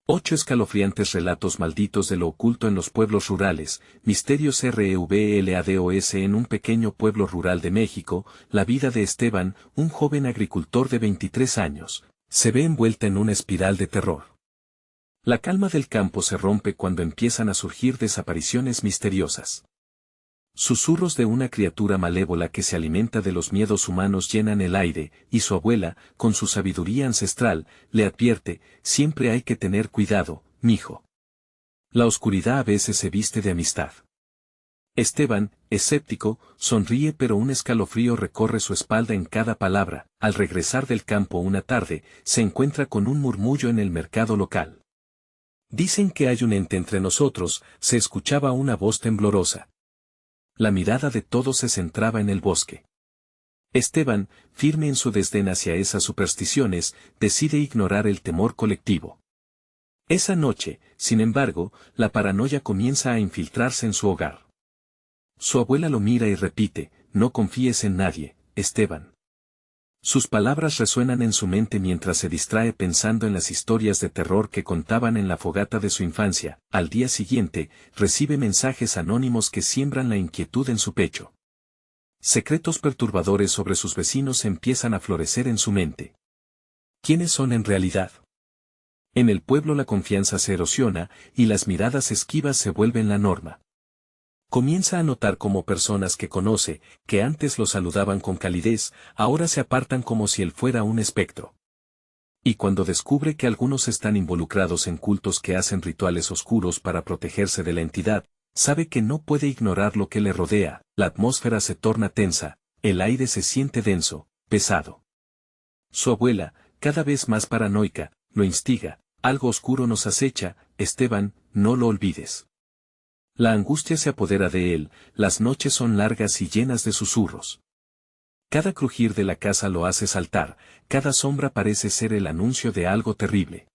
8 escalofriantes relatos malditos de lo oculto en los pueblos rurales, misterios revelados en un pequeño pueblo rural de México. La vida de Esteban, un joven agricultor de 23 años, se ve envuelta en una espiral de terror. La calma del campo se rompe cuando empiezan a surgir desapariciones misteriosas. Susurros de una criatura malévola que se alimenta de los miedos humanos llenan el aire, y su abuela, con su sabiduría ancestral, le advierte: siempre hay que tener cuidado, mijo. La oscuridad a veces se viste de amistad. Esteban, escéptico, sonríe, pero un escalofrío recorre su espalda en cada palabra. Al regresar del campo una tarde, se encuentra con un murmullo en el mercado local. Dicen que hay un ente entre nosotros, se escuchaba una voz temblorosa. La mirada de todos se centraba en el bosque. Esteban, firme en su desdén hacia esas supersticiones, decide ignorar el temor colectivo. Esa noche, sin embargo, la paranoia comienza a infiltrarse en su hogar. Su abuela lo mira y repite: no confíes en nadie, Esteban. Sus palabras resuenan en su mente mientras se distrae pensando en las historias de terror que contaban en la fogata de su infancia. Al día siguiente, recibe mensajes anónimos que siembran la inquietud en su pecho. Secretos perturbadores sobre sus vecinos empiezan a florecer en su mente. ¿Quiénes son en realidad? En el pueblo la confianza se erosiona, y las miradas esquivas se vuelven la norma. Comienza a notar cómo personas que conoce, que antes lo saludaban con calidez, ahora se apartan como si él fuera un espectro. Y cuando descubre que algunos están involucrados en cultos que hacen rituales oscuros para protegerse de la entidad, sabe que no puede ignorar lo que le rodea. La atmósfera se torna tensa, el aire se siente denso, pesado. Su abuela, cada vez más paranoica, lo instiga: algo oscuro nos acecha, Esteban, no lo olvides. La angustia se apodera de él, las noches son largas y llenas de susurros. Cada crujir de la casa lo hace saltar, cada sombra parece ser el anuncio de algo terrible.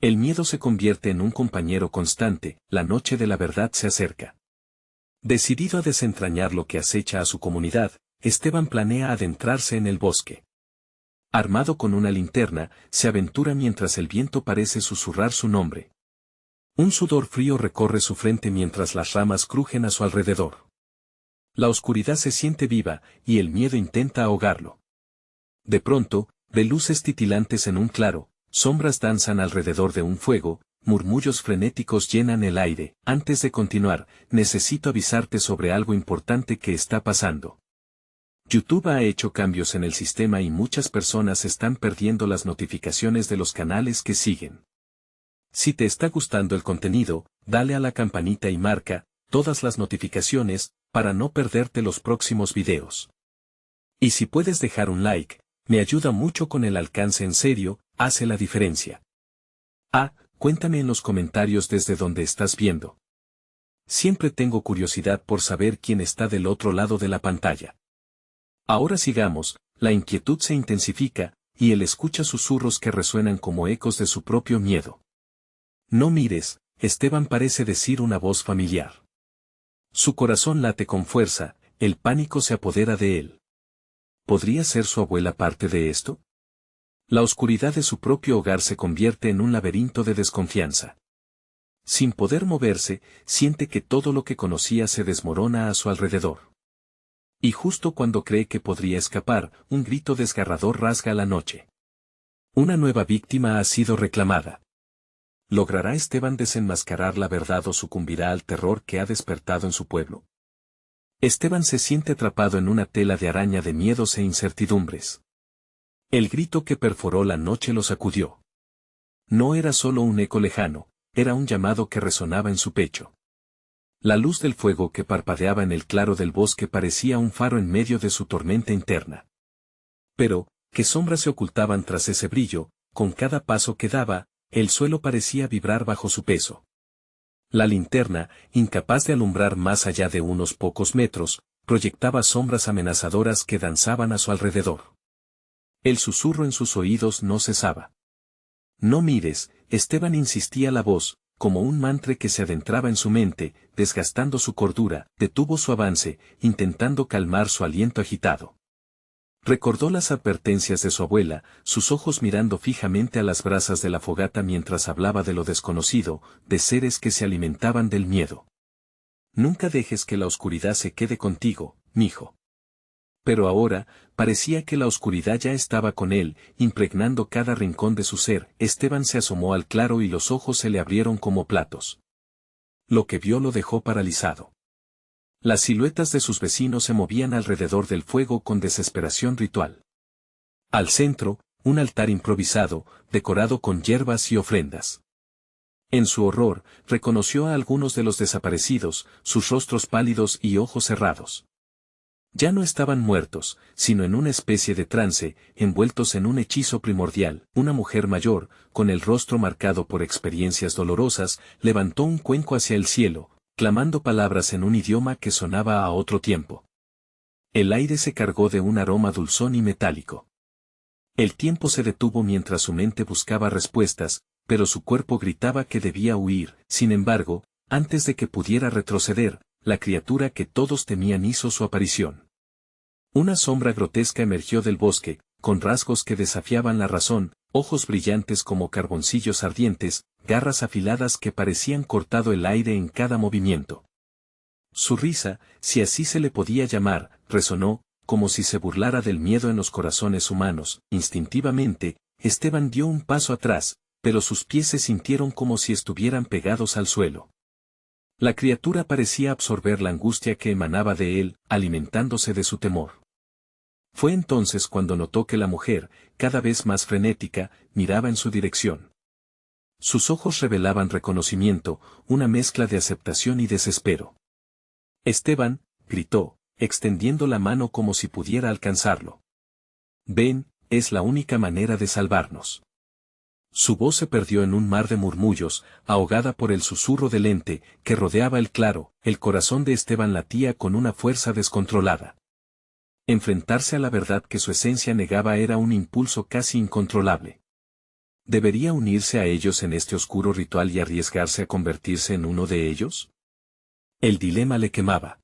El miedo se convierte en un compañero constante, la noche de la verdad se acerca. Decidido a desentrañar lo que acecha a su comunidad, Esteban planea adentrarse en el bosque. Armado con una linterna, se aventura mientras el viento parece susurrar su nombre. Un sudor frío recorre su frente mientras las ramas crujen a su alrededor. La oscuridad se siente viva, y el miedo intenta ahogarlo. De pronto, ve luces titilantes en un claro, sombras danzan alrededor de un fuego, murmullos frenéticos llenan el aire. Antes de continuar, necesito avisarte sobre algo importante que está pasando. YouTube ha hecho cambios en el sistema y muchas personas están perdiendo las notificaciones de los canales que siguen. Si te está gustando el contenido, dale a la campanita y marca todas las notificaciones para no perderte los próximos videos. Y si puedes dejar un like, me ayuda mucho con el alcance, en serio, hace la diferencia. Cuéntame en los comentarios desde donde estás viendo. Siempre tengo curiosidad por saber quién está del otro lado de la pantalla. Ahora sigamos, la inquietud se intensifica, y él escucha susurros que resuenan como ecos de su propio miedo. No mires, Esteban, parece decir una voz familiar. Su corazón late con fuerza, el pánico se apodera de él. ¿Podría ser su abuela parte de esto? La oscuridad de su propio hogar se convierte en un laberinto de desconfianza. Sin poder moverse, siente que todo lo que conocía se desmorona a su alrededor. Y justo cuando cree que podría escapar, un grito desgarrador rasga la noche. Una nueva víctima ha sido reclamada. ¿Logrará Esteban desenmascarar la verdad o sucumbirá al terror que ha despertado en su pueblo? Esteban se siente atrapado en una tela de araña de miedos e incertidumbres. El grito que perforó la noche lo sacudió. No era solo un eco lejano, era un llamado que resonaba en su pecho. La luz del fuego que parpadeaba en el claro del bosque parecía un faro en medio de su tormenta interna. Pero, ¿qué sombras se ocultaban tras ese brillo? Con cada paso que daba, el suelo parecía vibrar bajo su peso. La linterna, incapaz de alumbrar más allá de unos pocos metros, proyectaba sombras amenazadoras que danzaban a su alrededor. El susurro en sus oídos no cesaba. No mires, Esteban, insistía la voz, como un mantra que se adentraba en su mente, desgastando su cordura. Detuvo su avance, intentando calmar su aliento agitado. Recordó las advertencias de su abuela, sus ojos mirando fijamente a las brasas de la fogata mientras hablaba de lo desconocido, de seres que se alimentaban del miedo. Nunca dejes que la oscuridad se quede contigo, mijo. Pero ahora, parecía que la oscuridad ya estaba con él, impregnando cada rincón de su ser. Esteban se asomó al claro y los ojos se le abrieron como platos. Lo que vio lo dejó paralizado. Las siluetas de sus vecinos se movían alrededor del fuego con desesperación ritual. Al centro, un altar improvisado, decorado con hierbas y ofrendas. En su horror, reconoció a algunos de los desaparecidos, sus rostros pálidos y ojos cerrados. Ya no estaban muertos, sino en una especie de trance, envueltos en un hechizo primordial. Una mujer mayor, con el rostro marcado por experiencias dolorosas, levantó un cuenco hacia el cielo, clamando palabras en un idioma que sonaba a otro tiempo. El aire se cargó de un aroma dulzón y metálico. El tiempo se detuvo mientras su mente buscaba respuestas, pero su cuerpo gritaba que debía huir. Sin embargo, antes de que pudiera retroceder, la criatura que todos temían hizo su aparición. Una sombra grotesca emergió del bosque, con rasgos que desafiaban la razón, ojos brillantes como carboncillos ardientes, garras afiladas que parecían cortado el aire en cada movimiento. Su risa, si así se le podía llamar, resonó, como si se burlara del miedo en los corazones humanos. Instintivamente, Esteban dio un paso atrás, pero sus pies se sintieron como si estuvieran pegados al suelo. La criatura parecía absorber la angustia que emanaba de él, alimentándose de su temor. Fue entonces cuando notó que la mujer, cada vez más frenética, miraba en su dirección. Sus ojos revelaban reconocimiento, una mezcla de aceptación y desespero. Esteban, gritó, extendiendo la mano como si pudiera alcanzarlo. Ven, es la única manera de salvarnos. Su voz se perdió en un mar de murmullos, ahogada por el susurro del ente que rodeaba el claro. El corazón de Esteban latía con una fuerza descontrolada. Enfrentarse a la verdad que su esencia negaba era un impulso casi incontrolable. ¿Debería unirse a ellos en este oscuro ritual y arriesgarse a convertirse en uno de ellos? El dilema le quemaba.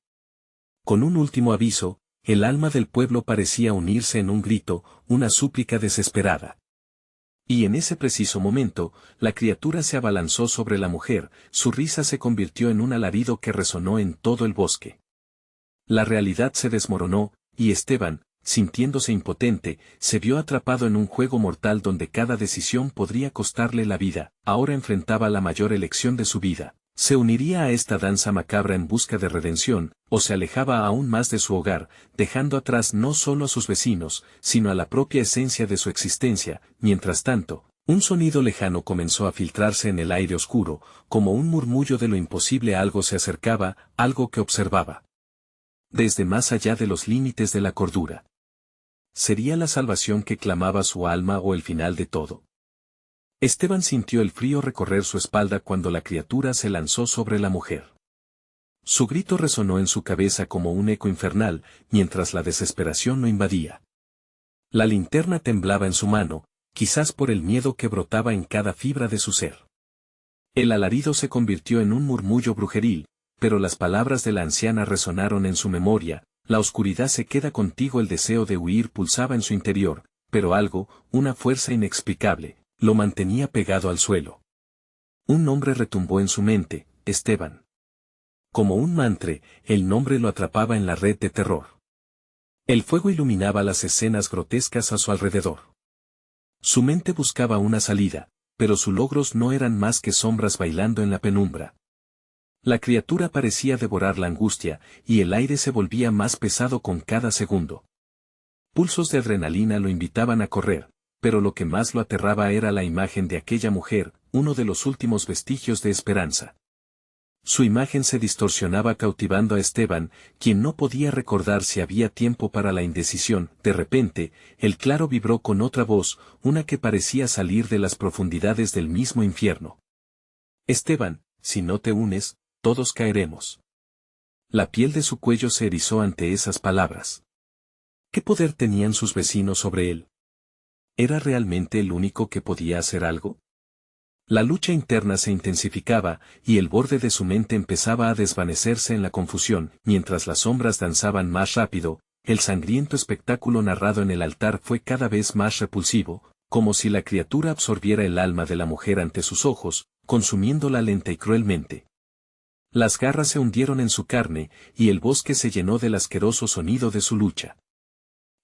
Con un último aviso, el alma del pueblo parecía unirse en un grito, una súplica desesperada. Y en ese preciso momento, la criatura se abalanzó sobre la mujer, su risa se convirtió en un alarido que resonó en todo el bosque. La realidad se desmoronó, y Esteban, sintiéndose impotente, se vio atrapado en un juego mortal donde cada decisión podría costarle la vida. Ahora enfrentaba la mayor elección de su vida. Se uniría a esta danza macabra en busca de redención, o se alejaba aún más de su hogar, dejando atrás no solo a sus vecinos, sino a la propia esencia de su existencia. Mientras tanto, un sonido lejano comenzó a filtrarse en el aire oscuro, como un murmullo de lo imposible. Algo se acercaba, algo que observaba. Desde más allá de los límites de la cordura. ¿Sería la salvación que clamaba su alma o el final de todo? Esteban sintió el frío recorrer su espalda cuando la criatura se lanzó sobre la mujer. Su grito resonó en su cabeza como un eco infernal, mientras la desesperación lo invadía. La linterna temblaba en su mano, quizás por el miedo que brotaba en cada fibra de su ser. El alarido se convirtió en un murmullo brujeril, pero las palabras de la anciana resonaron en su memoria. La oscuridad se queda contigo. El deseo de huir pulsaba en su interior, pero algo, una fuerza inexplicable, lo mantenía pegado al suelo. Un nombre retumbó en su mente, Esteban. Como un mantre, el nombre lo atrapaba en la red de terror. El fuego iluminaba las escenas grotescas a su alrededor. Su mente buscaba una salida, pero sus logros no eran más que sombras bailando en la penumbra. La criatura parecía devorar la angustia, y el aire se volvía más pesado con cada segundo. Pulsos de adrenalina lo invitaban a correr, pero lo que más lo aterraba era la imagen de aquella mujer, uno de los últimos vestigios de esperanza. Su imagen se distorsionaba cautivando a Esteban, quien no podía recordar si había tiempo para la indecisión. De repente, el claro vibró con otra voz, una que parecía salir de las profundidades del mismo infierno. Esteban, si no te unes, todos caeremos. La piel de su cuello se erizó ante esas palabras. ¿Qué poder tenían sus vecinos sobre él? ¿Era realmente el único que podía hacer algo? La lucha interna se intensificaba, y el borde de su mente empezaba a desvanecerse en la confusión. Mientras las sombras danzaban más rápido, el sangriento espectáculo narrado en el altar fue cada vez más repulsivo, como si la criatura absorbiera el alma de la mujer ante sus ojos, consumiéndola lenta y cruelmente. Las garras se hundieron en su carne, y el bosque se llenó del asqueroso sonido de su lucha.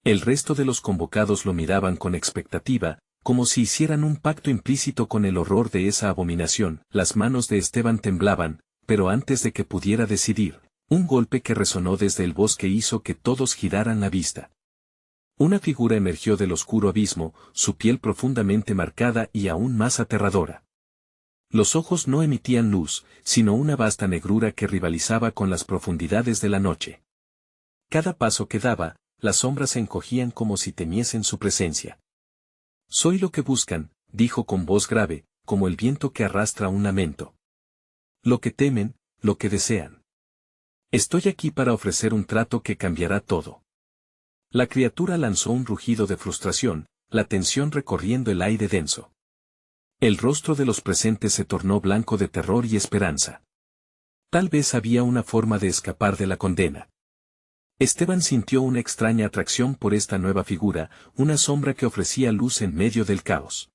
El resto de los convocados lo miraban con expectativa, como si hicieran un pacto implícito con el horror de esa abominación. Las manos de Esteban temblaban, pero antes de que pudiera decidir, un golpe que resonó desde el bosque hizo que todos giraran la vista. Una figura emergió del oscuro abismo, su piel profundamente marcada y aún más aterradora. Los ojos no emitían luz, sino una vasta negrura que rivalizaba con las profundidades de la noche. Cada paso que daba, las sombras se encogían como si temiesen su presencia. «Soy lo que buscan», dijo con voz grave, como el viento que arrastra un lamento. «Lo que temen, lo que desean. Estoy aquí para ofrecer un trato que cambiará todo». La criatura lanzó un rugido de frustración, la tensión recorriendo el aire denso. El rostro de los presentes se tornó blanco de terror y esperanza. Tal vez había una forma de escapar de la condena. Esteban sintió una extraña atracción por esta nueva figura, una sombra que ofrecía luz en medio del caos.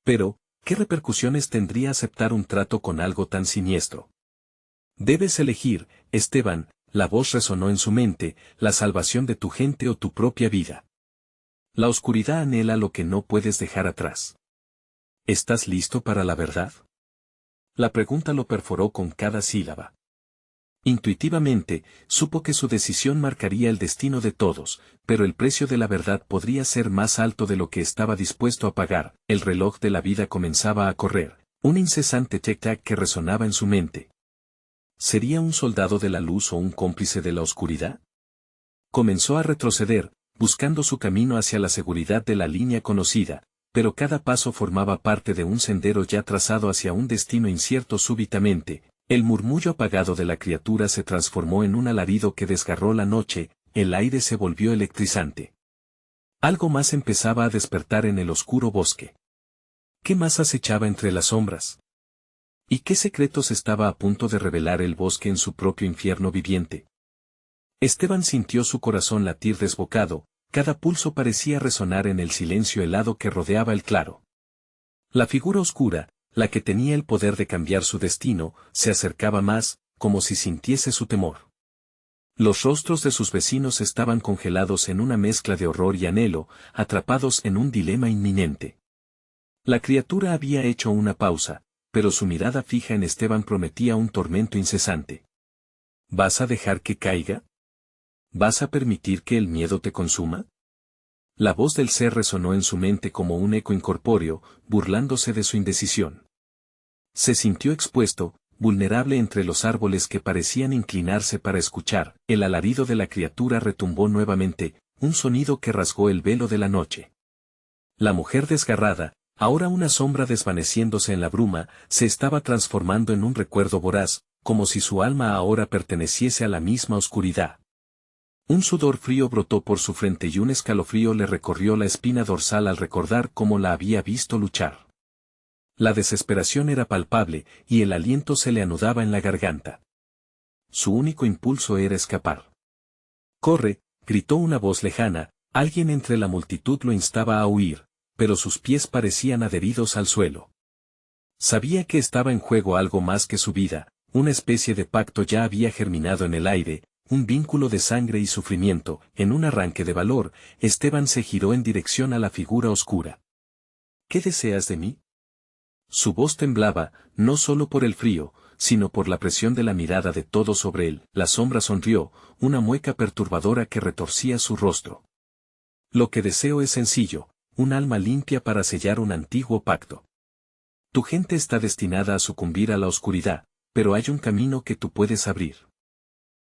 Pero, ¿qué repercusiones tendría aceptar un trato con algo tan siniestro? Debes elegir, Esteban, la voz resonó en su mente, la salvación de tu gente o tu propia vida. La oscuridad anhela lo que no puedes dejar atrás. ¿Estás listo para la verdad? La pregunta lo perforó con cada sílaba. Intuitivamente, supo que su decisión marcaría el destino de todos, pero el precio de la verdad podría ser más alto de lo que estaba dispuesto a pagar. El reloj de la vida comenzaba a correr, un incesante tic-tac que resonaba en su mente. ¿Sería un soldado de la luz o un cómplice de la oscuridad? Comenzó a retroceder, buscando su camino hacia la seguridad de la línea conocida, pero cada paso formaba parte de un sendero ya trazado hacia un destino incierto. Súbitamente, el murmullo apagado de la criatura se transformó en un alarido que desgarró la noche, el aire se volvió electrizante. Algo más empezaba a despertar en el oscuro bosque. ¿Qué más acechaba entre las sombras? ¿Y qué secretos estaba a punto de revelar el bosque en su propio infierno viviente? Esteban sintió su corazón latir desbocado, cada pulso parecía resonar en el silencio helado que rodeaba el claro. La figura oscura, la que tenía el poder de cambiar su destino, se acercaba más, como si sintiese su temor. Los rostros de sus vecinos estaban congelados en una mezcla de horror y anhelo, atrapados en un dilema inminente. La criatura había hecho una pausa, pero su mirada fija en Esteban prometía un tormento incesante. ¿Vas a dejar que caiga? ¿Vas a permitir que el miedo te consuma? La voz del ser resonó en su mente como un eco incorpóreo, burlándose de su indecisión. Se sintió expuesto, vulnerable entre los árboles que parecían inclinarse para escuchar. El alarido de la criatura retumbó nuevamente, un sonido que rasgó el velo de la noche. La mujer desgarrada, ahora una sombra desvaneciéndose en la bruma, se estaba transformando en un recuerdo voraz, como si su alma ahora perteneciese a la misma oscuridad. Un sudor frío brotó por su frente y un escalofrío le recorrió la espina dorsal al recordar cómo la había visto luchar. La desesperación era palpable, y el aliento se le anudaba en la garganta. Su único impulso era escapar. «¡Corre!», gritó una voz lejana, alguien entre la multitud lo instaba a huir, pero sus pies parecían adheridos al suelo. Sabía que estaba en juego algo más que su vida, una especie de pacto ya había germinado en el aire, un vínculo de sangre y sufrimiento. En un arranque de valor, Esteban se giró en dirección a la figura oscura. «¿Qué deseas de mí?». Su voz temblaba, no solo por el frío, sino por la presión de la mirada de todos sobre él. La sombra sonrió, una mueca perturbadora que retorcía su rostro. «Lo que deseo es sencillo, un alma limpia para sellar un antiguo pacto. Tu gente está destinada a sucumbir a la oscuridad, pero hay un camino que tú puedes abrir.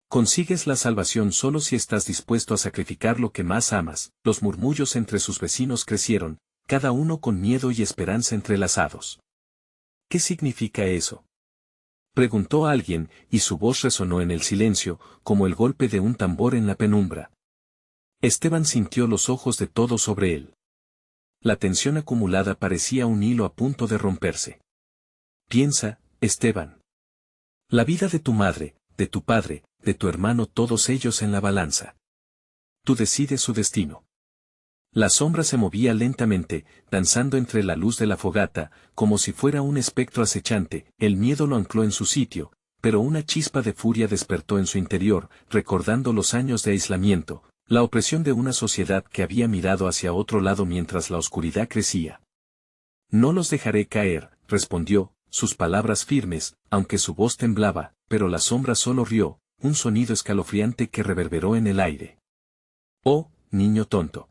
Consigues la salvación solo si estás dispuesto a sacrificar lo que más amas». Los murmullos entre sus vecinos crecieron, cada uno con miedo y esperanza entrelazados. «¿Qué significa eso?», preguntó alguien, y su voz resonó en el silencio, como el golpe de un tambor en la penumbra. Esteban sintió los ojos de todos sobre él. La tensión acumulada parecía un hilo a punto de romperse. «Piensa, Esteban. La vida de tu madre, de tu padre, de tu hermano, todos ellos en la balanza. Tú decides su destino. La sombra se movía lentamente, danzando entre la luz de la fogata, como si fuera un espectro acechante. El miedo lo ancló en su sitio, pero una chispa de furia despertó en su interior, recordando los años de aislamiento, la opresión de una sociedad que había mirado hacia otro lado mientras la oscuridad crecía. No los dejaré caer, respondió, sus palabras firmes, aunque su voz temblaba, pero la sombra solo rió, un sonido escalofriante que reverberó en el aire. Oh, niño tonto.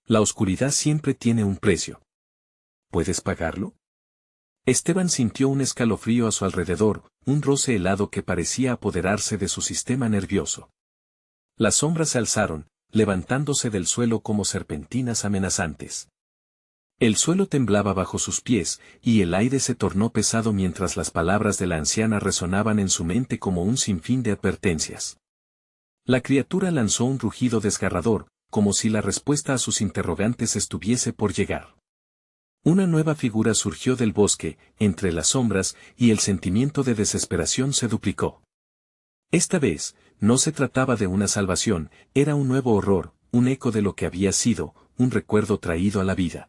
La oscuridad siempre tiene un precio. ¿Puedes pagarlo? Esteban sintió un escalofrío a su alrededor, un roce helado que parecía apoderarse de su sistema nervioso. Las sombras se alzaron, levantándose del suelo como serpentinas amenazantes. El suelo temblaba bajo sus pies, y el aire se tornó pesado mientras las palabras de la anciana resonaban en su mente como un sinfín de advertencias. La criatura lanzó un rugido desgarrador, como si la respuesta a sus interrogantes estuviese por llegar. Una nueva figura surgió del bosque, entre las sombras, y el sentimiento de desesperación se duplicó. Esta vez, no se trataba de una salvación, era un nuevo horror, un eco de lo que había sido, un recuerdo traído a la vida.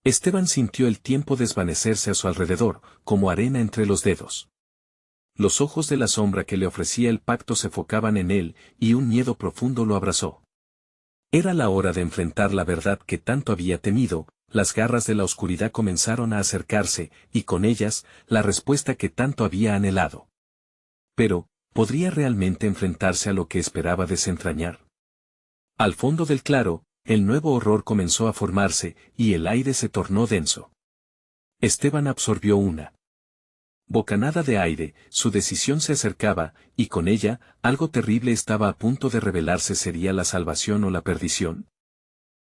Esteban sintió el tiempo desvanecerse a su alrededor, como arena entre los dedos. Los ojos de la sombra que le ofrecía el pacto se focaban en él, y un miedo profundo lo abrazó. Era la hora de enfrentar la verdad que tanto había temido, las garras de la oscuridad comenzaron a acercarse, y con ellas, la respuesta que tanto había anhelado. Pero, ¿podría realmente enfrentarse a lo que esperaba desentrañar? Al fondo del claro, el nuevo horror comenzó a formarse, y el aire se tornó denso. Esteban absorbió una bocanada de aire, su decisión se acercaba, y con ella, algo terrible estaba a punto de revelarse. ¿Sería la salvación o la perdición?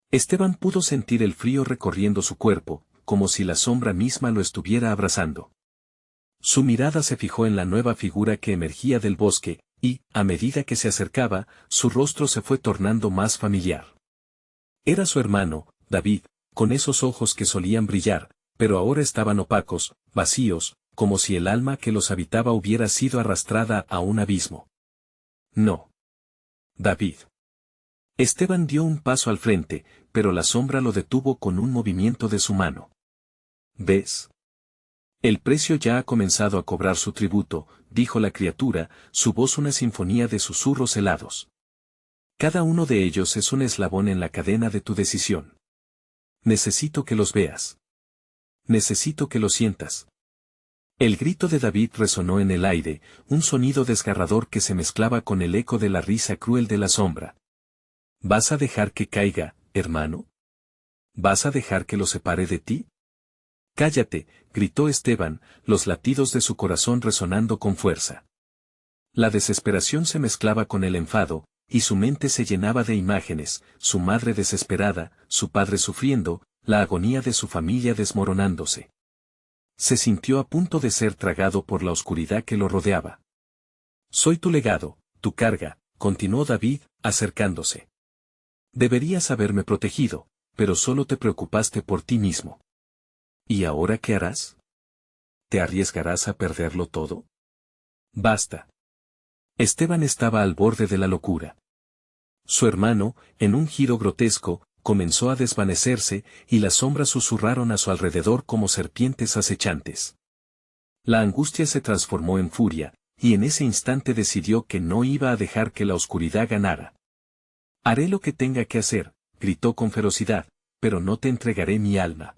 Esteban pudo sentir el frío recorriendo su cuerpo, como si la sombra misma lo estuviera abrazando. Su mirada se fijó en la nueva figura que emergía del bosque, y, a medida que se acercaba, su rostro se fue tornando más familiar. Era su hermano, David, con esos ojos que solían brillar, pero ahora estaban opacos, vacíos, como si el alma que los habitaba hubiera sido arrastrada a un abismo. No. David. Esteban dio un paso al frente, pero la sombra lo detuvo con un movimiento de su mano. ¿Ves? El precio ya ha comenzado a cobrar su tributo, dijo la criatura, su voz una sinfonía de susurros helados. Cada uno de ellos es un eslabón en la cadena de tu decisión. Necesito que los veas. Necesito que los sientas. El grito de David resonó en el aire, un sonido desgarrador que se mezclaba con el eco de la risa cruel de la sombra. ¿Vas a dejar que caiga, hermano? ¿Vas a dejar que lo separe de ti? Cállate, gritó Esteban, los latidos de su corazón resonando con fuerza. La desesperación se mezclaba con el enfado, y su mente se llenaba de imágenes, su madre desesperada, su padre sufriendo, la agonía de su familia desmoronándose. Se sintió a punto de ser tragado por la oscuridad que lo rodeaba. Soy tu legado, tu carga, continuó David, acercándose. Deberías haberme protegido, pero solo te preocupaste por ti mismo. ¿Y ahora qué harás? ¿Te arriesgarás a perderlo todo? Basta. Esteban estaba al borde de la locura. Su hermano, en un giro grotesco, comenzó a desvanecerse, y las sombras susurraron a su alrededor como serpientes acechantes. La angustia se transformó en furia, y en ese instante decidió que no iba a dejar que la oscuridad ganara. Haré lo que tenga que hacer, gritó con ferocidad, pero no te entregaré mi alma.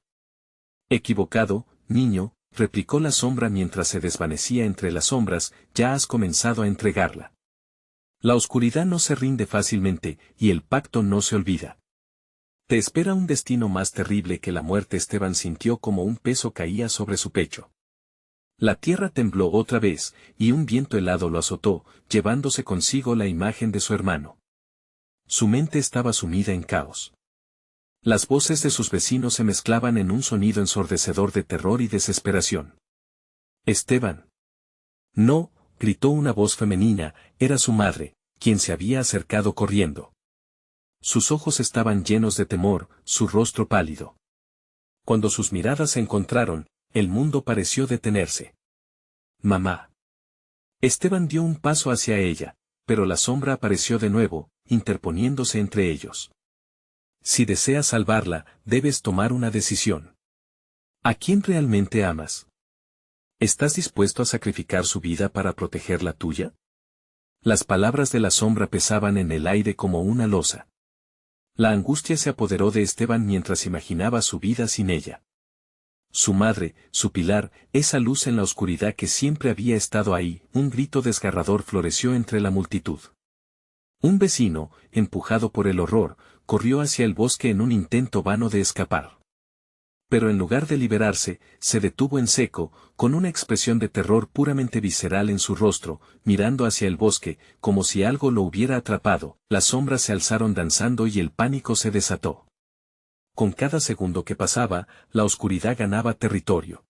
Equivocado, niño, replicó la sombra mientras se desvanecía entre las sombras, ya has comenzado a entregarla. La oscuridad no se rinde fácilmente, y el pacto no se olvida. Te espera un destino más terrible que la muerte. Esteban sintió como un peso caía sobre su pecho. La tierra tembló otra vez, y un viento helado lo azotó, llevándose consigo la imagen de su hermano. Su mente estaba sumida en caos. Las voces de sus vecinos se mezclaban en un sonido ensordecedor de terror y desesperación. Esteban. No, gritó una voz femenina, era su madre, quien se había acercado corriendo. Sus ojos estaban llenos de temor, su rostro pálido. Cuando sus miradas se encontraron, el mundo pareció detenerse. Mamá. Esteban dio un paso hacia ella, pero la sombra apareció de nuevo, interponiéndose entre ellos. Si deseas salvarla, debes tomar una decisión. ¿A quién realmente amas? ¿Estás dispuesto a sacrificar su vida para proteger la tuya? Las palabras de la sombra pesaban en el aire como una losa. La angustia se apoderó de Esteban mientras imaginaba su vida sin ella. Su madre, su pilar, esa luz en la oscuridad que siempre había estado ahí, un grito desgarrador floreció entre la multitud. Un vecino, empujado por el horror, corrió hacia el bosque en un intento vano de escapar. Pero en lugar de liberarse, se detuvo en seco, con una expresión de terror puramente visceral en su rostro, mirando hacia el bosque, como si algo lo hubiera atrapado. Las sombras se alzaron danzando y el pánico se desató. Con cada segundo que pasaba, la oscuridad ganaba territorio.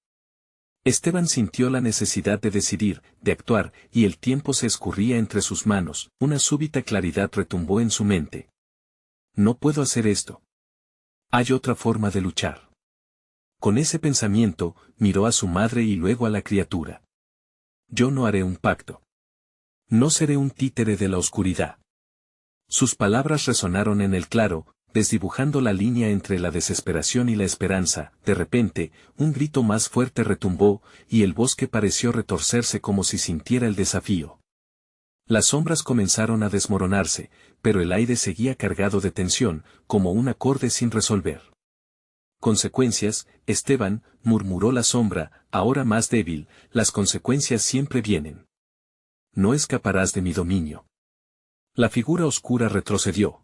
Esteban sintió la necesidad de decidir, de actuar, y el tiempo se escurría entre sus manos. Una súbita claridad retumbó en su mente. No puedo hacer esto. Hay otra forma de luchar. Con ese pensamiento, miró a su madre y luego a la criatura. Yo no haré un pacto. No seré un títere de la oscuridad. Sus palabras resonaron en el claro, desdibujando la línea entre la desesperación y la esperanza. De repente, un grito más fuerte retumbó, y el bosque pareció retorcerse como si sintiera el desafío. Las sombras comenzaron a desmoronarse, pero el aire seguía cargado de tensión, como un acorde sin resolver. Consecuencias, Esteban, murmuró la sombra, ahora más débil, las consecuencias siempre vienen. No escaparás de mi dominio. La figura oscura retrocedió,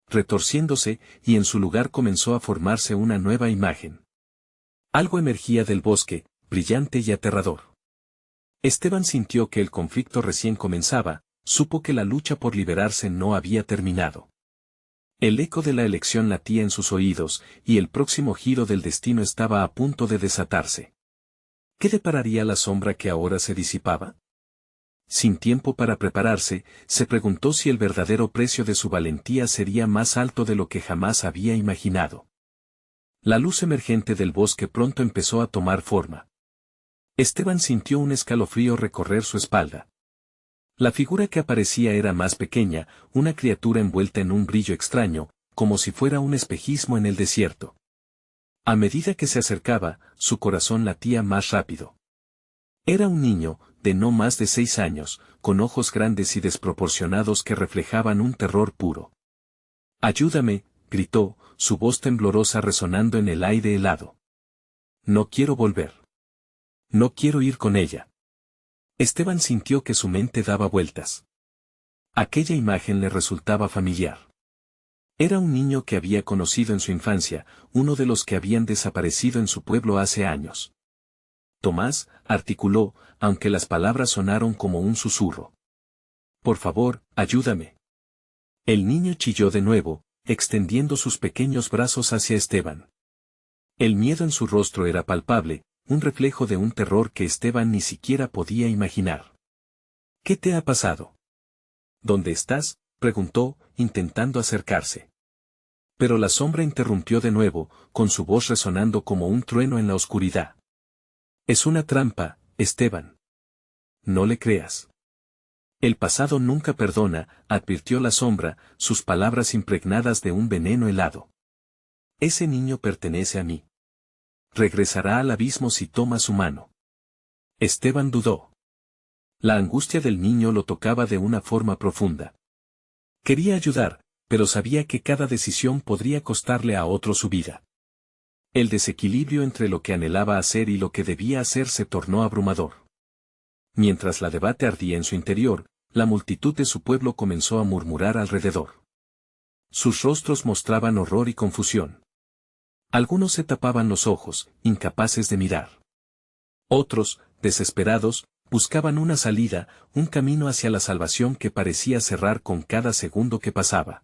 retorciéndose, y en su lugar comenzó a formarse una nueva imagen. Algo emergía del bosque, brillante y aterrador. Esteban sintió que el conflicto recién comenzaba, supo que la lucha por liberarse no había terminado. El eco de la elección latía en sus oídos, y el próximo giro del destino estaba a punto de desatarse. ¿Qué depararía la sombra que ahora se disipaba? Sin tiempo para prepararse, se preguntó si el verdadero precio de su valentía sería más alto de lo que jamás había imaginado. La luz emergente del bosque pronto empezó a tomar forma. Esteban sintió un escalofrío recorrer su espalda. La figura que aparecía era más pequeña, una criatura envuelta en un brillo extraño, como si fuera un espejismo en el desierto. A medida que se acercaba, su corazón latía más rápido. Era un niño, de no más de 6 años, con ojos grandes y desproporcionados que reflejaban un terror puro. «Ayúdame», gritó, su voz temblorosa resonando en el aire helado. «No quiero volver. No quiero ir con ella». Esteban sintió que su mente daba vueltas. Aquella imagen le resultaba familiar. Era un niño que había conocido en su infancia, uno de los que habían desaparecido en su pueblo hace años. Tomás, articuló, aunque las palabras sonaron como un susurro. «Por favor, ayúdame». El niño chilló de nuevo, extendiendo sus pequeños brazos hacia Esteban. El miedo en su rostro era palpable, un reflejo de un terror que Esteban ni siquiera podía imaginar. «¿Qué te ha pasado?» «¿Dónde estás?», preguntó, intentando acercarse. Pero la sombra interrumpió de nuevo, con su voz resonando como un trueno en la oscuridad. «Es una trampa, Esteban. No le creas. El pasado nunca perdona», advirtió la sombra, sus palabras impregnadas de un veneno helado. «Ese niño pertenece a mí. Regresará al abismo si toma su mano». Esteban dudó. La angustia del niño lo tocaba de una forma profunda. Quería ayudar, pero sabía que cada decisión podría costarle a otro su vida. El desequilibrio entre lo que anhelaba hacer y lo que debía hacer se tornó abrumador. Mientras la debate ardía en su interior, la multitud de su pueblo comenzó a murmurar alrededor. Sus rostros mostraban horror y confusión. Algunos se tapaban los ojos, incapaces de mirar. Otros, desesperados, buscaban una salida, un camino hacia la salvación que parecía cerrar con cada segundo que pasaba.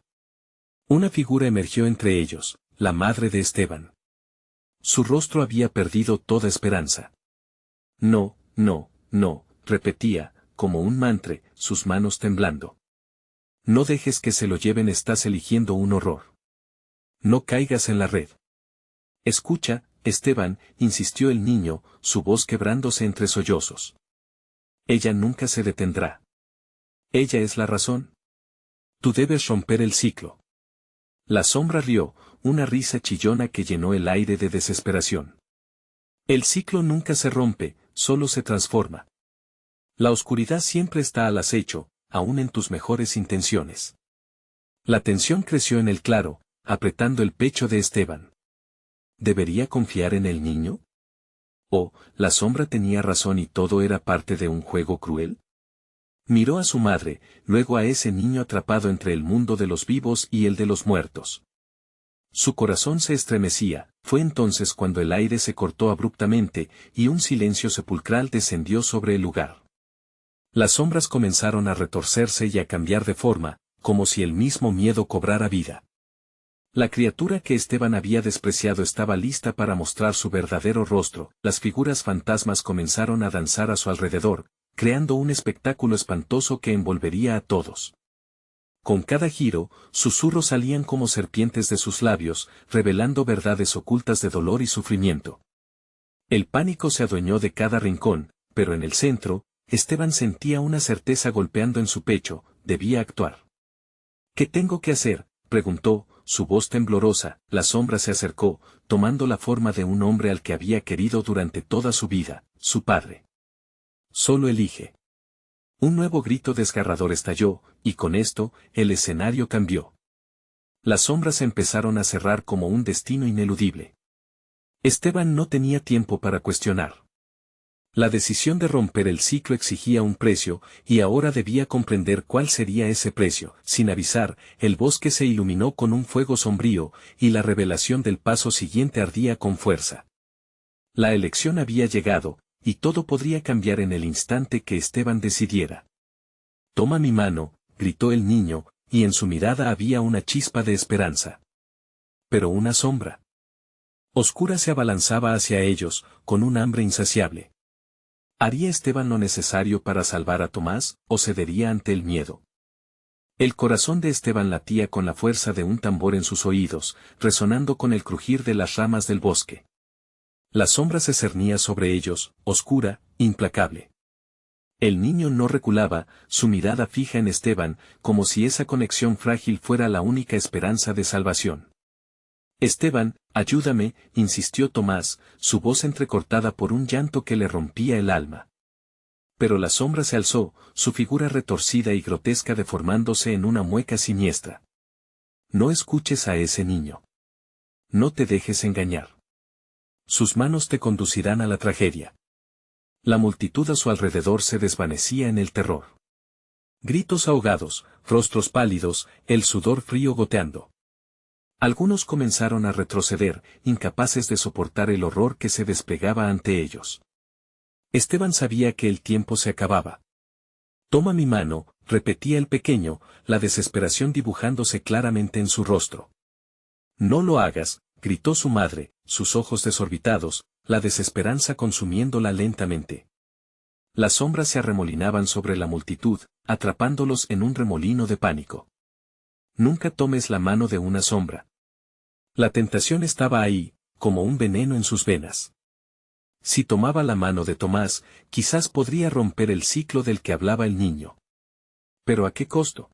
Una figura emergió entre ellos, la madre de Esteban. Su rostro había perdido toda esperanza. «No, no, no», repetía, como un mantra, sus manos temblando. «No dejes que se lo lleven, estás eligiendo un horror. No caigas en la red». «Escucha, Esteban», insistió el niño, su voz quebrándose entre sollozos. «Ella nunca se detendrá. Ella es la razón». Tú debes romper el ciclo. La sombra rió, una risa chillona que llenó el aire de desesperación. El ciclo nunca se rompe, solo se transforma. La oscuridad siempre está al acecho, aún en tus mejores intenciones. La tensión creció en el claro, apretando el pecho de Esteban. ¿Debería confiar en el niño? ¿O, la sombra tenía razón y todo era parte de un juego cruel? Miró a su madre, luego a ese niño atrapado entre el mundo de los vivos y el de los muertos. Su corazón se estremecía, fue entonces cuando el aire se cortó abruptamente y un silencio sepulcral descendió sobre el lugar. Las sombras comenzaron a retorcerse y a cambiar de forma, como si el mismo miedo cobrara vida. La criatura que Esteban había despreciado estaba lista para mostrar su verdadero rostro, las figuras fantasmas comenzaron a danzar a su alrededor, creando un espectáculo espantoso que envolvería a todos. Con cada giro, susurros salían como serpientes de sus labios, revelando verdades ocultas de dolor y sufrimiento. El pánico se adueñó de cada rincón, pero en el centro, Esteban sentía una certeza golpeando en su pecho, debía actuar. ¿Qué tengo que hacer?, preguntó, su voz temblorosa. La sombra se acercó, tomando la forma de un hombre al que había querido durante toda su vida, su padre. Solo elige. Un nuevo grito desgarrador estalló, y con esto, el escenario cambió. Las sombras empezaron a cerrar como un destino ineludible. Esteban no tenía tiempo para cuestionar. La decisión de romper el ciclo exigía un precio, y ahora debía comprender cuál sería ese precio. Sin avisar, el bosque se iluminó con un fuego sombrío, y la revelación del paso siguiente ardía con fuerza. La elección había llegado, y todo podría cambiar en el instante que Esteban decidiera. «Toma mi mano», gritó el niño, y en su mirada había una chispa de esperanza. Pero una sombra oscura se abalanzaba hacia ellos, con un hambre insaciable. ¿Haría Esteban lo necesario para salvar a Tomás, o cedería ante el miedo? El corazón de Esteban latía con la fuerza de un tambor en sus oídos, resonando con el crujir de las ramas del bosque. La sombra se cernía sobre ellos, oscura, implacable. El niño no reculaba, su mirada fija en Esteban, como si esa conexión frágil fuera la única esperanza de salvación. «Esteban, ayúdame», insistió Tomás, su voz entrecortada por un llanto que le rompía el alma. Pero la sombra se alzó, su figura retorcida y grotesca deformándose en una mueca siniestra. «No escuches a ese niño. No te dejes engañar. Sus manos te conducirán a la tragedia». La multitud a su alrededor se desvanecía en el terror. Gritos ahogados, rostros pálidos, el sudor frío goteando. Algunos comenzaron a retroceder, incapaces de soportar el horror que se desplegaba ante ellos. Esteban sabía que el tiempo se acababa. «Toma mi mano», repetía el pequeño, la desesperación dibujándose claramente en su rostro. «No lo hagas», gritó su madre, sus ojos desorbitados, la desesperanza consumiéndola lentamente. Las sombras se arremolinaban sobre la multitud, atrapándolos en un remolino de pánico. Nunca tomes la mano de una sombra. La tentación estaba ahí, como un veneno en sus venas. Si tomaba la mano de Tomás, quizás podría romper el ciclo del que hablaba el niño. ¿Pero a qué costo?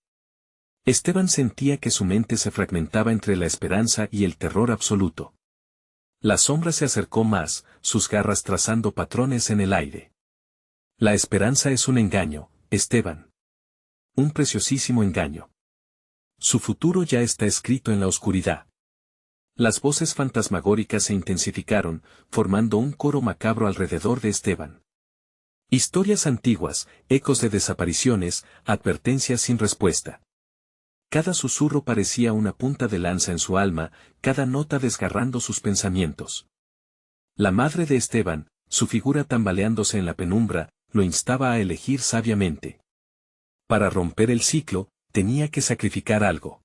Esteban sentía que su mente se fragmentaba entre la esperanza y el terror absoluto. La sombra se acercó más, sus garras trazando patrones en el aire. La esperanza es un engaño, Esteban. Un preciosísimo engaño. Su futuro ya está escrito en la oscuridad. Las voces fantasmagóricas se intensificaron, formando un coro macabro alrededor de Esteban. Historias antiguas, ecos de desapariciones, advertencias sin respuesta. Cada susurro parecía una punta de lanza en su alma, cada nota desgarrando sus pensamientos. La madre de Esteban, su figura tambaleándose en la penumbra, lo instaba a elegir sabiamente. Para romper el ciclo, tenía que sacrificar algo.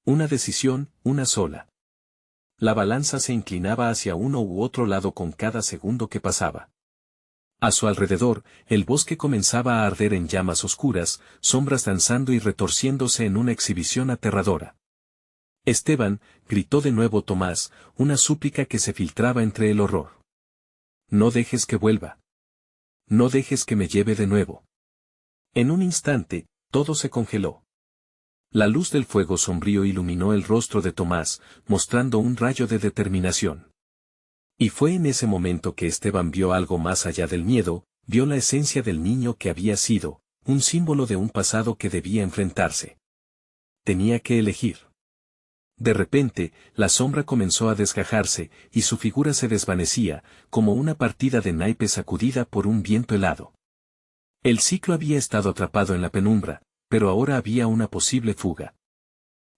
Una decisión, una sola. La balanza se inclinaba hacia uno u otro lado con cada segundo que pasaba. A su alrededor, el bosque comenzaba a arder en llamas oscuras, sombras danzando y retorciéndose en una exhibición aterradora. «Esteban», gritó de nuevo Tomás, una súplica que se filtraba entre el horror. «No dejes que vuelva. No dejes que me lleve de nuevo». En un instante, todo se congeló. La luz del fuego sombrío iluminó el rostro de Tomás, mostrando un rayo de determinación. Y fue en ese momento que Esteban vio algo más allá del miedo, vio la esencia del niño que había sido, un símbolo de un pasado que debía enfrentarse. Tenía que elegir. De repente, la sombra comenzó a desgajarse, y su figura se desvanecía, como una partida de naipes sacudida por un viento helado. El ciclo había estado atrapado en la penumbra, pero ahora había una posible fuga.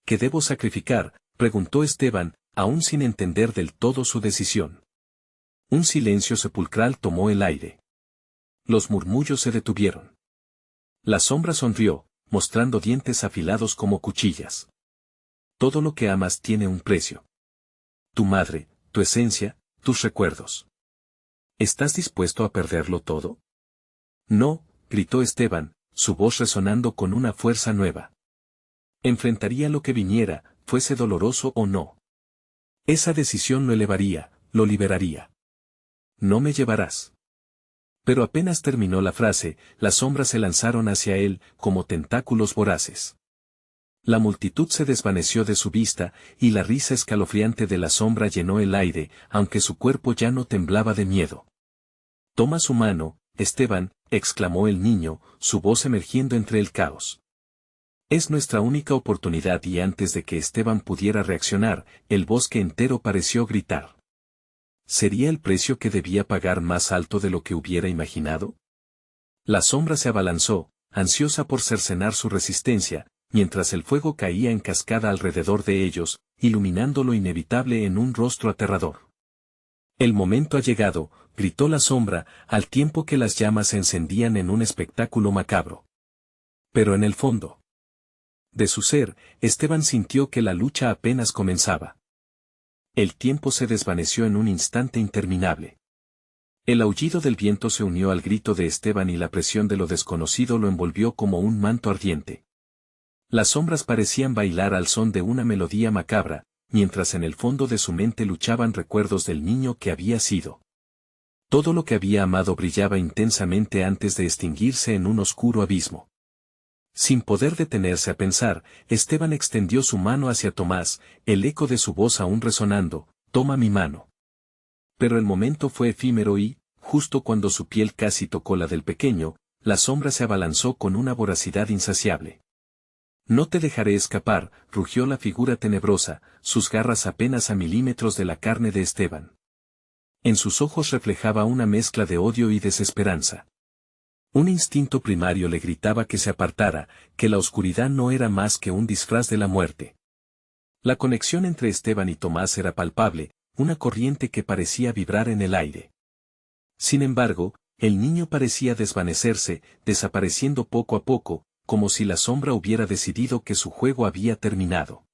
¿Qué debo sacrificar?, preguntó Esteban, aún sin entender del todo su decisión. Un silencio sepulcral tomó el aire. Los murmullos se detuvieron. La sombra sonrió, mostrando dientes afilados como cuchillas. Todo lo que amas tiene un precio. Tu madre, tu esencia, tus recuerdos. ¿Estás dispuesto a perderlo todo? No, gritó Esteban, su voz resonando con una fuerza nueva. Enfrentaría lo que viniera, fuese doloroso o no. Esa decisión lo elevaría, lo liberaría. No me llevarás. Pero apenas terminó la frase, las sombras se lanzaron hacia él, como tentáculos voraces. La multitud se desvaneció de su vista, y la risa escalofriante de la sombra llenó el aire, aunque su cuerpo ya no temblaba de miedo. Toma su mano, Esteban, exclamó el niño, su voz emergiendo entre el caos. Es nuestra única oportunidad, y antes de que Esteban pudiera reaccionar, el bosque entero pareció gritar. ¿Sería el precio que debía pagar más alto de lo que hubiera imaginado? La sombra se abalanzó, ansiosa por cercenar su resistencia, mientras el fuego caía en cascada alrededor de ellos, iluminando lo inevitable en un rostro aterrador. El momento ha llegado, gritó la sombra, al tiempo que las llamas se encendían en un espectáculo macabro. Pero en el fondo de su ser, Esteban sintió que la lucha apenas comenzaba. El tiempo se desvaneció en un instante interminable. El aullido del viento se unió al grito de Esteban y la presión de lo desconocido lo envolvió como un manto ardiente. Las sombras parecían bailar al son de una melodía macabra, mientras en el fondo de su mente luchaban recuerdos del niño que había sido. Todo lo que había amado brillaba intensamente antes de extinguirse en un oscuro abismo. Sin poder detenerse a pensar, Esteban extendió su mano hacia Tomás, el eco de su voz aún resonando, «Toma mi mano». Pero el momento fue efímero y, justo cuando su piel casi tocó la del pequeño, la sombra se abalanzó con una voracidad insaciable. «No te dejaré escapar», rugió la figura tenebrosa, sus garras apenas a milímetros de la carne de Esteban. En sus ojos reflejaba una mezcla de odio y desesperanza. Un instinto primario le gritaba que se apartara, que la oscuridad no era más que un disfraz de la muerte. La conexión entre Esteban y Tomás era palpable, una corriente que parecía vibrar en el aire. Sin embargo, el niño parecía desvanecerse, desapareciendo poco a poco, como si la sombra hubiera decidido que su juego había terminado.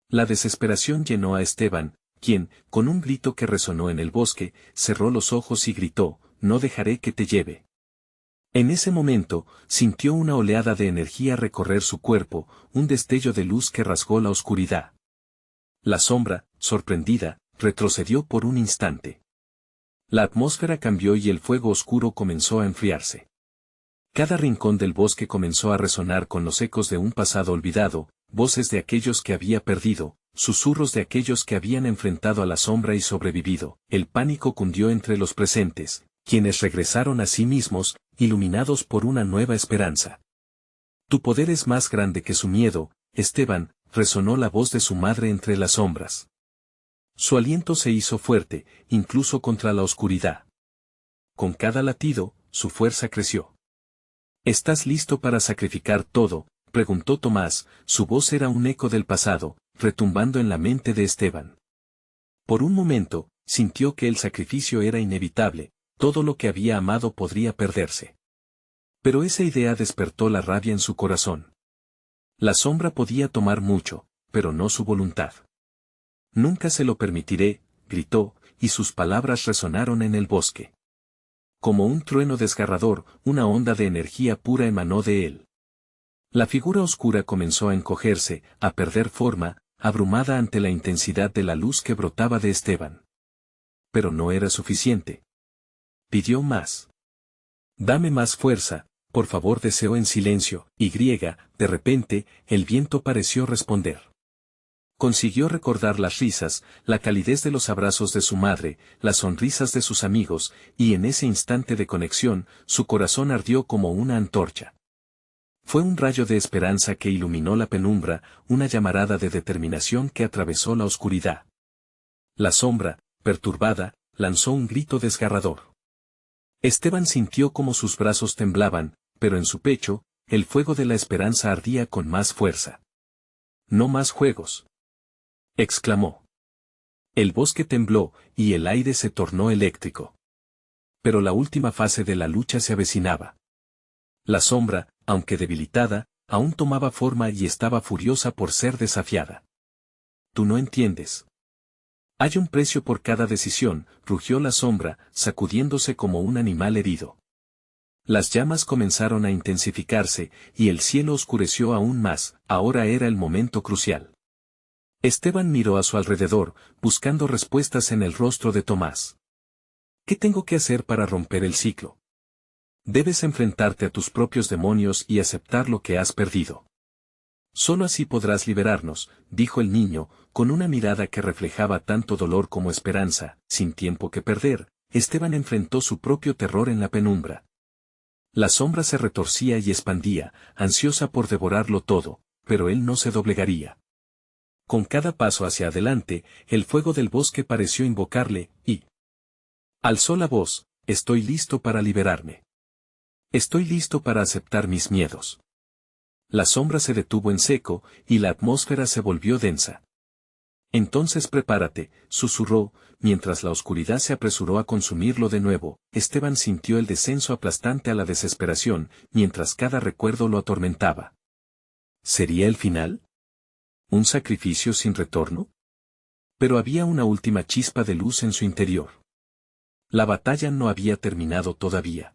La desesperación llenó a Esteban, quien, con un grito que resonó en el bosque, cerró los ojos y gritó, «No dejaré que te lleve». En ese momento, sintió una oleada de energía recorrer su cuerpo, un destello de luz que rasgó la oscuridad. La sombra, sorprendida, retrocedió por un instante. La atmósfera cambió y el fuego oscuro comenzó a enfriarse. Cada rincón del bosque comenzó a resonar con los ecos de un pasado olvidado, voces de aquellos que había perdido, susurros de aquellos que habían enfrentado a la sombra y sobrevivido. El pánico cundió entre los presentes, quienes regresaron a sí mismos, iluminados por una nueva esperanza. Tu poder es más grande que su miedo, Esteban, resonó la voz de su madre entre las sombras. Su aliento se hizo fuerte, incluso contra la oscuridad. Con cada latido, su fuerza creció. ¿Estás listo para sacrificar todo?, preguntó Tomás, su voz era un eco del pasado, retumbando en la mente de Esteban. Por un momento, sintió que el sacrificio era inevitable, todo lo que había amado podría perderse. Pero esa idea despertó la rabia en su corazón. La sombra podía tomar mucho, pero no su voluntad. Nunca se lo permitiré, gritó, y sus palabras resonaron en el bosque. Como un trueno desgarrador, una onda de energía pura emanó de él. La figura oscura comenzó a encogerse, a perder forma, abrumada ante la intensidad de la luz que brotaba de Esteban. Pero no era suficiente. Pidió más. Dame más fuerza, por favor, deseó en silencio, y de repente, el viento pareció responder. Consiguió recordar las risas, la calidez de los abrazos de su madre, las sonrisas de sus amigos, y en ese instante de conexión, su corazón ardió como una antorcha. Fue un rayo de esperanza que iluminó la penumbra, una llamarada de determinación que atravesó la oscuridad. La sombra, perturbada, lanzó un grito desgarrador. Esteban sintió como sus brazos temblaban, pero en su pecho, el fuego de la esperanza ardía con más fuerza. «No más juegos», exclamó. El bosque tembló, y el aire se tornó eléctrico. Pero la última fase de la lucha se avecinaba. La sombra, aunque debilitada, aún tomaba forma y estaba furiosa por ser desafiada. «Tú no entiendes. Hay un precio por cada decisión», rugió la sombra, sacudiéndose como un animal herido. Las llamas comenzaron a intensificarse, y el cielo oscureció aún más. Ahora era el momento crucial. Esteban miró a su alrededor, buscando respuestas en el rostro de Tomás. «¿Qué tengo que hacer para romper el ciclo?» «Debes enfrentarte a tus propios demonios y aceptar lo que has perdido. Solo así podrás liberarnos», dijo el niño, con una mirada que reflejaba tanto dolor como esperanza. Sin tiempo que perder, Esteban enfrentó su propio terror en la penumbra. La sombra se retorcía y expandía, ansiosa por devorarlo todo, pero él no se doblegaría. Con cada paso hacia adelante, el fuego del bosque pareció invocarle, y alzó la voz: «Estoy listo para liberarme. Estoy listo para aceptar mis miedos». La sombra se detuvo en seco, y la atmósfera se volvió densa. «Entonces prepárate», susurró, mientras la oscuridad se apresuró a consumirlo de nuevo. Esteban sintió el descenso aplastante a la desesperación, mientras cada recuerdo lo atormentaba. ¿Sería el final? ¿Un sacrificio sin retorno? Pero había una última chispa de luz en su interior. La batalla no había terminado todavía.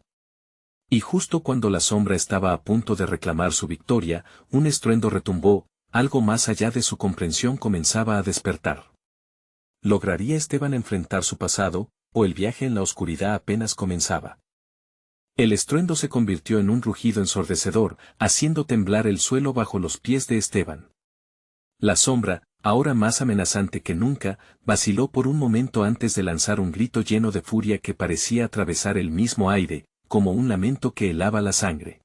Y justo cuando la sombra estaba a punto de reclamar su victoria, un estruendo retumbó, algo más allá de su comprensión comenzaba a despertar. ¿Lograría Esteban enfrentar su pasado, o el viaje en la oscuridad apenas comenzaba? El estruendo se convirtió en un rugido ensordecedor, haciendo temblar el suelo bajo los pies de Esteban. La sombra, ahora más amenazante que nunca, vaciló por un momento antes de lanzar un grito lleno de furia que parecía atravesar el mismo aire, como un lamento que helaba la sangre.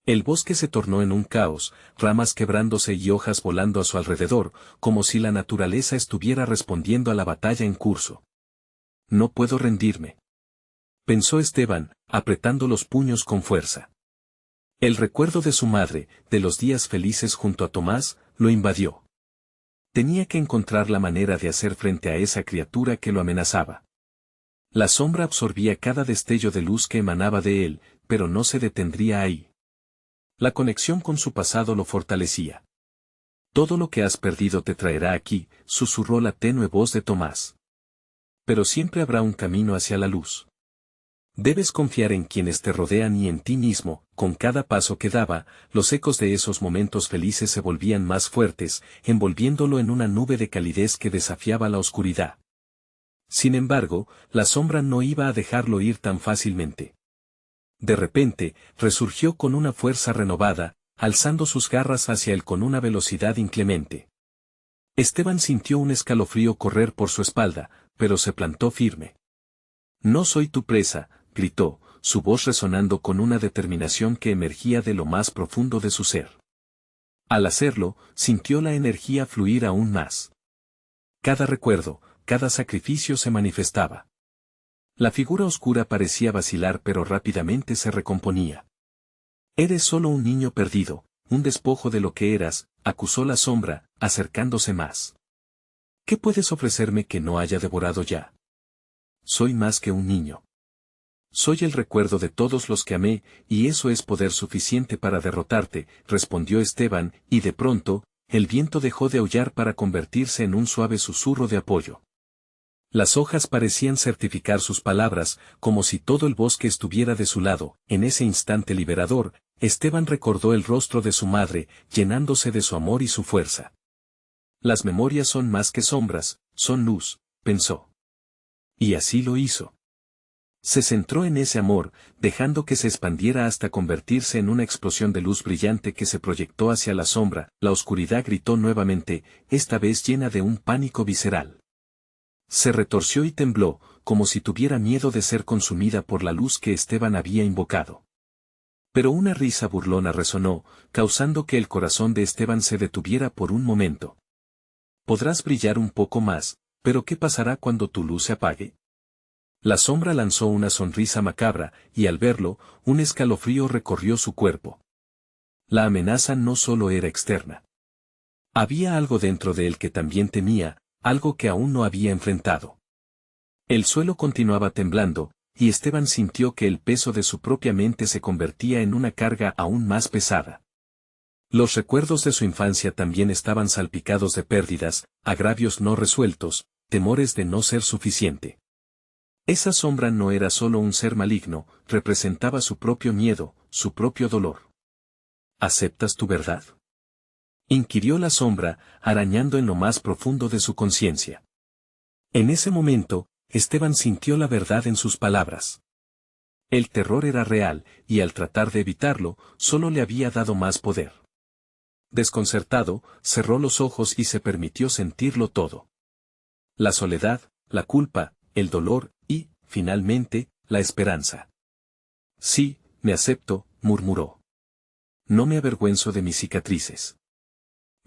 El bosque se tornó en un caos, ramas quebrándose y hojas volando a su alrededor, como si la naturaleza estuviera respondiendo a la batalla en curso. «No puedo rendirme», pensó Esteban, apretando los puños con fuerza. El recuerdo de su madre, de los días felices junto a Tomás, lo invadió. Tenía que encontrar la manera de hacer frente a esa criatura que lo amenazaba. La sombra absorbía cada destello de luz que emanaba de él, pero no se detendría ahí. La conexión con su pasado lo fortalecía. «Todo lo que has perdido te traerá aquí», susurró la tenue voz de Tomás. «Pero siempre habrá un camino hacia la luz. Debes confiar en quienes te rodean y en ti mismo». Con cada paso que daba, los ecos de esos momentos felices se volvían más fuertes, envolviéndolo en una nube de calidez que desafiaba la oscuridad. Sin embargo, la sombra no iba a dejarlo ir tan fácilmente. De repente, resurgió con una fuerza renovada, alzando sus garras hacia él con una velocidad inclemente. Esteban sintió un escalofrío correr por su espalda, pero se plantó firme. «No soy tu presa», gritó, su voz resonando con una determinación que emergía de lo más profundo de su ser. Al hacerlo, sintió la energía fluir aún más. Cada recuerdo, cada sacrificio se manifestaba. La figura oscura parecía vacilar pero rápidamente se recomponía. «Eres solo un niño perdido, un despojo de lo que eras», acusó la sombra, acercándose más. «¿Qué puedes ofrecerme que no haya devorado ya? Soy más que un niño. Soy el recuerdo de todos los que amé, y eso es poder suficiente para derrotarte», respondió Esteban, y de pronto, el viento dejó de aullar para convertirse en un suave susurro de apoyo. Las hojas parecían certificar sus palabras, como si todo el bosque estuviera de su lado. En ese instante liberador, Esteban recordó el rostro de su madre, llenándose de su amor y su fuerza. «Las memorias son más que sombras, son luz», pensó. Y así lo hizo. Se centró en ese amor, dejando que se expandiera hasta convertirse en una explosión de luz brillante que se proyectó hacia la sombra. La oscuridad gritó nuevamente, esta vez llena de un pánico visceral. Se retorció y tembló, como si tuviera miedo de ser consumida por la luz que Esteban había invocado. Pero una risa burlona resonó, causando que el corazón de Esteban se detuviera por un momento. Podrás brillar un poco más, pero ¿qué pasará cuando tu luz se apague? La sombra lanzó una sonrisa macabra, y al verlo, un escalofrío recorrió su cuerpo. La amenaza no solo era externa. Había algo dentro de él que también temía, algo que aún no había enfrentado. El suelo continuaba temblando, y Esteban sintió que el peso de su propia mente se convertía en una carga aún más pesada. Los recuerdos de su infancia también estaban salpicados de pérdidas, agravios no resueltos, temores de no ser suficiente. Esa sombra no era solo un ser maligno, representaba su propio miedo, su propio dolor. ¿Aceptas tu verdad?, inquirió la sombra, arañando en lo más profundo de su conciencia. En ese momento, Esteban sintió la verdad en sus palabras. El terror era real, y al tratar de evitarlo, solo le había dado más poder. Desconcertado, cerró los ojos y se permitió sentirlo todo. La soledad, la culpa, el dolor, y, finalmente, la esperanza. Sí, me acepto, murmuró. No me avergüenzo de mis cicatrices.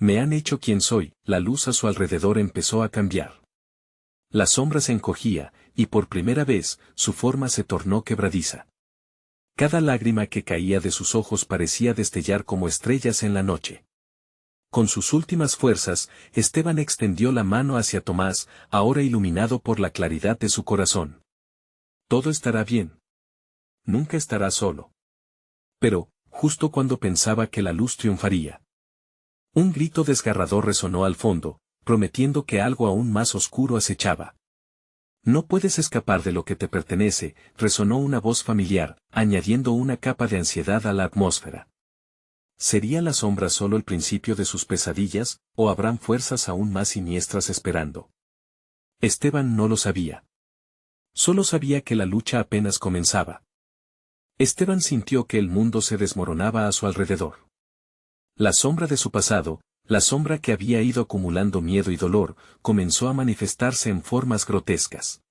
Me han hecho quien soy. La luz a su alrededor empezó a cambiar. La sombra se encogía, y por primera vez, su forma se tornó quebradiza. Cada lágrima que caía de sus ojos parecía destellar como estrellas en la noche. Con sus últimas fuerzas, Esteban extendió la mano hacia Tomás, ahora iluminado por la claridad de su corazón. Todo estará bien. Nunca estará solo. Pero, justo cuando pensaba que la luz triunfaría, un grito desgarrador resonó al fondo, prometiendo que algo aún más oscuro acechaba. No puedes escapar de lo que te pertenece, resonó una voz familiar, añadiendo una capa de ansiedad a la atmósfera. ¿Sería la sombra solo el principio de sus pesadillas, o habrán fuerzas aún más siniestras esperando? Esteban no lo sabía. Solo sabía que la lucha apenas comenzaba. Esteban sintió que el mundo se desmoronaba a su alrededor. La sombra de su pasado, la sombra que había ido acumulando miedo y dolor, comenzó a manifestarse en formas grotescas.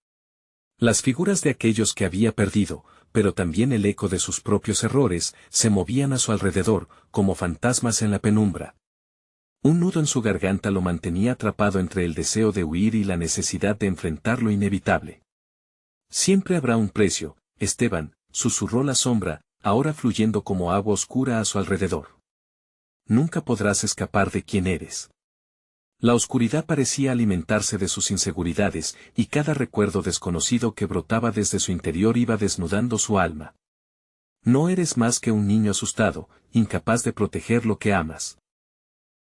Las figuras de aquellos que había perdido, pero también el eco de sus propios errores, se movían a su alrededor, como fantasmas en la penumbra. Un nudo en su garganta lo mantenía atrapado entre el deseo de huir y la necesidad de enfrentar lo inevitable. Siempre habrá un precio, Esteban, susurró la sombra, ahora fluyendo como agua oscura a su alrededor. Nunca podrás escapar de quién eres. La oscuridad parecía alimentarse de sus inseguridades, y cada recuerdo desconocido que brotaba desde su interior iba desnudando su alma. No eres más que un niño asustado, incapaz de proteger lo que amas.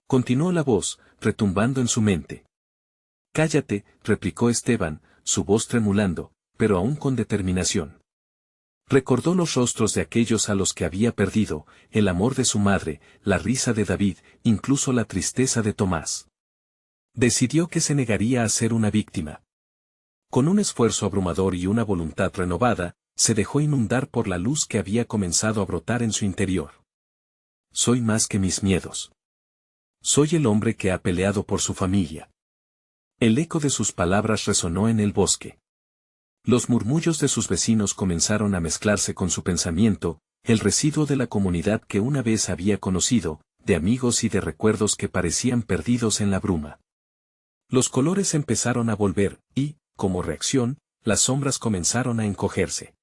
Continuó la voz, retumbando en su mente. Cállate, replicó Esteban, su voz tremulando, pero aún con determinación. Recordó los rostros de aquellos a los que había perdido, el amor de su madre, la risa de David, incluso la tristeza de Tomás. Decidió que se negaría a ser una víctima. Con un esfuerzo abrumador y una voluntad renovada, se dejó inundar por la luz que había comenzado a brotar en su interior. Soy más que mis miedos. Soy el hombre que ha peleado por su familia. El eco de sus palabras resonó en el bosque. Los murmullos de sus vecinos comenzaron a mezclarse con su pensamiento, el residuo de la comunidad que una vez había conocido, de amigos y de recuerdos que parecían perdidos en la bruma. Los colores empezaron a volver, y, como reacción, las sombras comenzaron a encogerse.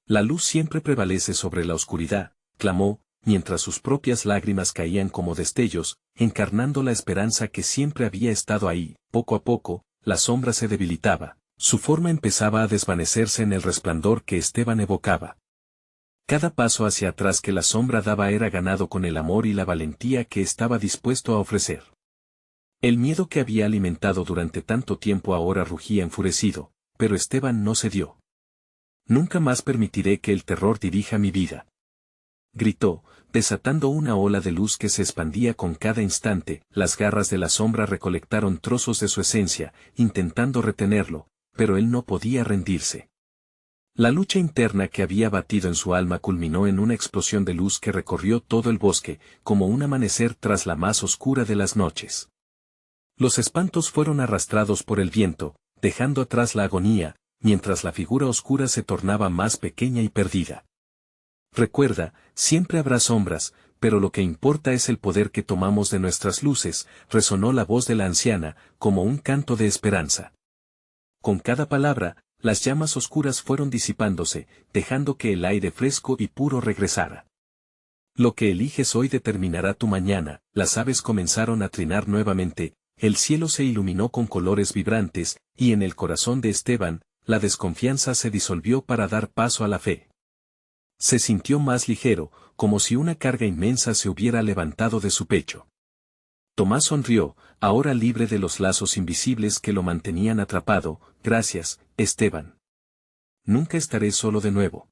La luz siempre prevalece sobre la oscuridad, clamó, mientras sus propias lágrimas caían como destellos, encarnando la esperanza que siempre había estado ahí. Poco a poco, la sombra se debilitaba, su forma empezaba a desvanecerse en el resplandor que Esteban evocaba. Cada paso hacia atrás que la sombra daba era ganado con el amor y la valentía que estaba dispuesto a ofrecer. El miedo que había alimentado durante tanto tiempo ahora rugía enfurecido, pero Esteban no cedió. Nunca más permitiré que el terror dirija mi vida. Gritó, desatando una ola de luz que se expandía con cada instante. Las garras de la sombra recolectaron trozos de su esencia, intentando retenerlo, pero él no podía rendirse. La lucha interna que había batido en su alma culminó en una explosión de luz que recorrió todo el bosque, como un amanecer tras la más oscura de las noches. Los espantos fueron arrastrados por el viento, dejando atrás la agonía, mientras la figura oscura se tornaba más pequeña y perdida. Recuerda, siempre habrá sombras, pero lo que importa es el poder que tomamos de nuestras luces, resonó la voz de la anciana, como un canto de esperanza. Con cada palabra, las llamas oscuras fueron disipándose, dejando que el aire fresco y puro regresara. Lo que eliges hoy determinará tu mañana. Las aves comenzaron a trinar nuevamente, el cielo se iluminó con colores vibrantes, y en el corazón de Esteban, la desconfianza se disolvió para dar paso a la fe. Se sintió más ligero, como si una carga inmensa se hubiera levantado de su pecho. Tomás sonrió, ahora libre de los lazos invisibles que lo mantenían atrapado. Gracias, Esteban. Nunca estaré solo de nuevo.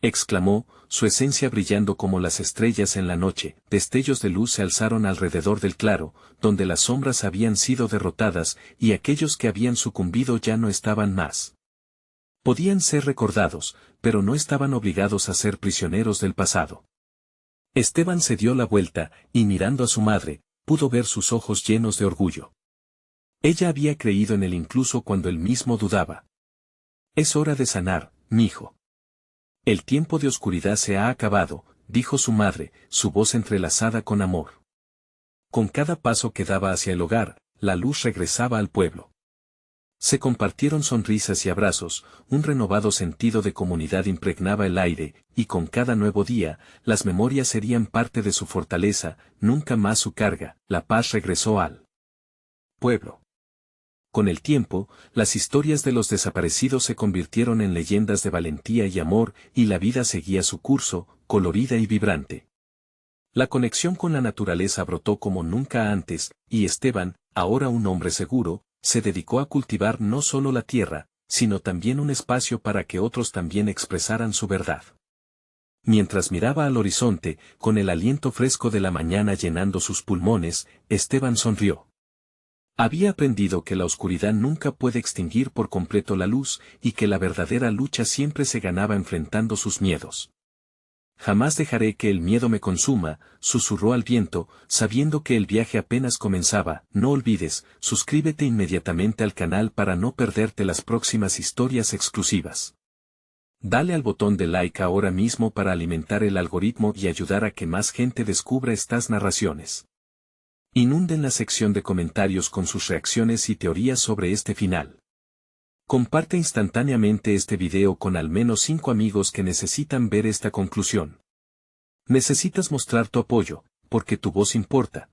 Exclamó, su esencia brillando como las estrellas en la noche. Destellos de luz se alzaron alrededor del claro, donde las sombras habían sido derrotadas, y aquellos que habían sucumbido ya no estaban más. Podían ser recordados, pero no estaban obligados a ser prisioneros del pasado. Esteban se dio la vuelta, y mirando a su madre, pudo ver sus ojos llenos de orgullo. Ella había creído en él incluso cuando él mismo dudaba. Es hora de sanar, mijo. El tiempo de oscuridad se ha acabado, dijo su madre, su voz entrelazada con amor. Con cada paso que daba hacia el hogar, la luz regresaba al pueblo. Se compartieron sonrisas y abrazos, un renovado sentido de comunidad impregnaba el aire, y con cada nuevo día, las memorias serían parte de su fortaleza, nunca más su carga. La paz regresó al pueblo. Con el tiempo, las historias de los desaparecidos se convirtieron en leyendas de valentía y amor, y la vida seguía su curso, colorida y vibrante. La conexión con la naturaleza brotó como nunca antes, y Esteban, ahora un hombre seguro, se dedicó a cultivar no solo la tierra, sino también un espacio para que otros también expresaran su verdad. Mientras miraba al horizonte, con el aliento fresco de la mañana llenando sus pulmones, Esteban sonrió. Había aprendido que la oscuridad nunca puede extinguir por completo la luz, y que la verdadera lucha siempre se ganaba enfrentando sus miedos. Jamás dejaré que el miedo me consuma, susurró al viento, sabiendo que el viaje apenas comenzaba. No olvides, suscríbete inmediatamente al canal para no perderte las próximas historias exclusivas. Dale al botón de like ahora mismo para alimentar el algoritmo y ayudar a que más gente descubra estas narraciones. Inunden la sección de comentarios con sus reacciones y teorías sobre este final. Comparte instantáneamente este video con al menos 5 amigos que necesitan ver esta conclusión. Necesitas mostrar tu apoyo, porque tu voz importa.